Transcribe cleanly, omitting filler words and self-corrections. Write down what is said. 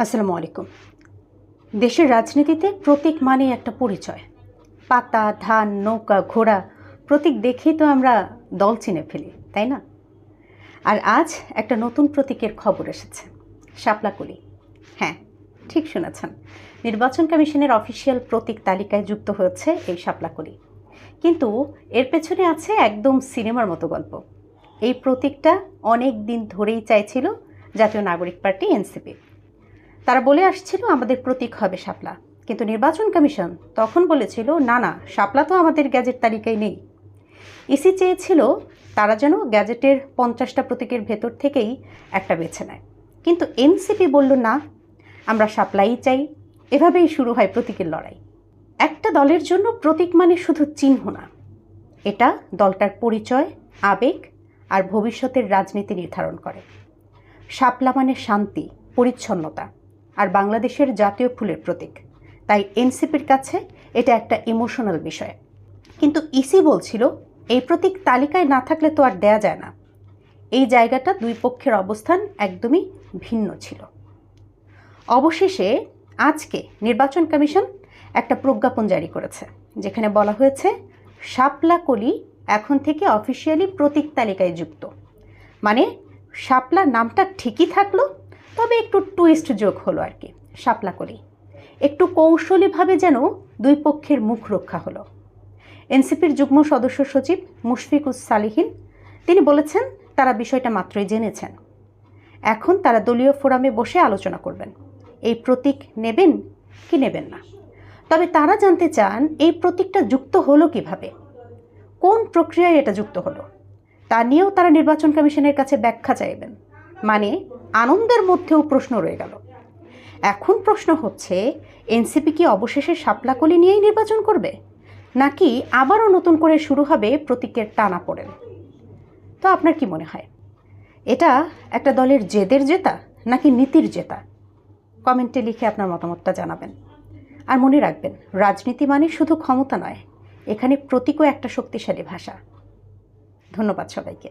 আসসালামু আলাইকুম। দেশের রাজনীতিতে প্রতীক মানে একটা পরিচয়। পাতা, ধান, নৌকা, ঘোড়া প্রতীক দেখেই তো আমরা দল চিনে ফেলি, তাই না? আর আজ একটা নতুন প্রতীকের খবর এসেছে, শাপলাকলি। হ্যাঁ, ঠিক শুনেছেন, নির্বাচন কমিশনের অফিসিয়াল প্রতীক তালিকায় যুক্ত হয়েছে এই শাপলাকলি। কিন্তু এর পেছনে আছে একদম সিনেমার মতো গল্প। এই প্রতীকটা অনেক দিন ধরেই চাইছিল জাতীয় নাগরিক পার্টি এনসিপি। তারা বলে আসছিল আমাদের প্রতীক হবে শাপলা, কিন্তু নির্বাচন কমিশন তখন বলেছিল না না, শাপলা তো আমাদের গ্যাজেট তালিকায় নেই। ইসি চেয়েছিল তারা যেন গ্যাজেটের 50টা প্রতীকের ভেতর থেকেই একটা বেছে নেয়, কিন্তু এনসিপি বলল না, আমরা শাপলাই চাই। এভাবেই শুরু হয় প্রতীকের লড়াই। একটা দলের জন্য প্রতীক মানে শুধু চিহ্ন না, এটা দলটার পরিচয়, আবেগ আর ভবিষ্যতের রাজনীতি নির্ধারণ করে। শাপলা মানে শান্তি, পরিচ্ছন্নতা আর বাংলাদেশের জাতীয় ফুলের প্রতীক। তাই এনসিপির কাছে এটা একটা ইমোশনাল বিষয়। কিন্তু ইসি বলছিল এই প্রতীক তালিকায় না থাকলে তো আর দেয়া যায় না। এই জায়গাটা দুই পক্ষের অবস্থান একদমই ভিন্ন ছিল। অবশেষে আজকে নির্বাচন কমিশন একটা প্রজ্ঞাপন জারি করেছে, যেখানে বলা হয়েছে শাপলাকলি এখন থেকে অফিসিয়ালি প্রতীক তালিকায় যুক্ত। মানে শাপলা নামটা ঠিকই থাকলো, তবে একটু টুইস্ট যোগ হলো আর কি, শাপলাকলি। একটু কৌশলীভাবে যেন দুই পক্ষের মুখ রক্ষা হলো। এনসিপির যুগ্ম সদস্য সচিব মুশফিকুস সালিহিন তিনি বলেছেন তারা বিষয়টা মাত্রই জেনেছেন। এখন তারা দলীয় ফোরামে বসে আলোচনা করবেন এই প্রতীক নেবেন কি নেবেন না। তবে তারা জানতে চান এই প্রতীকটা যুক্ত হলো কিভাবে, কোন প্রক্রিয়ায় এটা যুক্ত হলো, তা নিয়েও তারা নির্বাচন কমিশনের কাছে ব্যাখ্যা চাইবেন। মানে আনন্দের মধ্যেও প্রশ্ন রয়ে গেল। এখন প্রশ্ন হচ্ছে, এনসিপি কি অবশেষে শাপলাকলি নিয়েই নির্বাচন করবে, নাকি আবারও নতুন করে শুরু হবে প্রতীকের টানাপোড়েন? তো আপনার কি মনে হয়, এটা একটা দলের জেদের জেতা নাকি নীতির জেতা? কমেন্টে লিখে আপনার মতামতটা জানাবেন। আর মনে রাখবেন, রাজনীতি মানে শুধু ক্ষমতা নয়, এখানে প্রতীকও একটা শক্তিশালী ভাষা। ধন্যবাদ সবাইকে।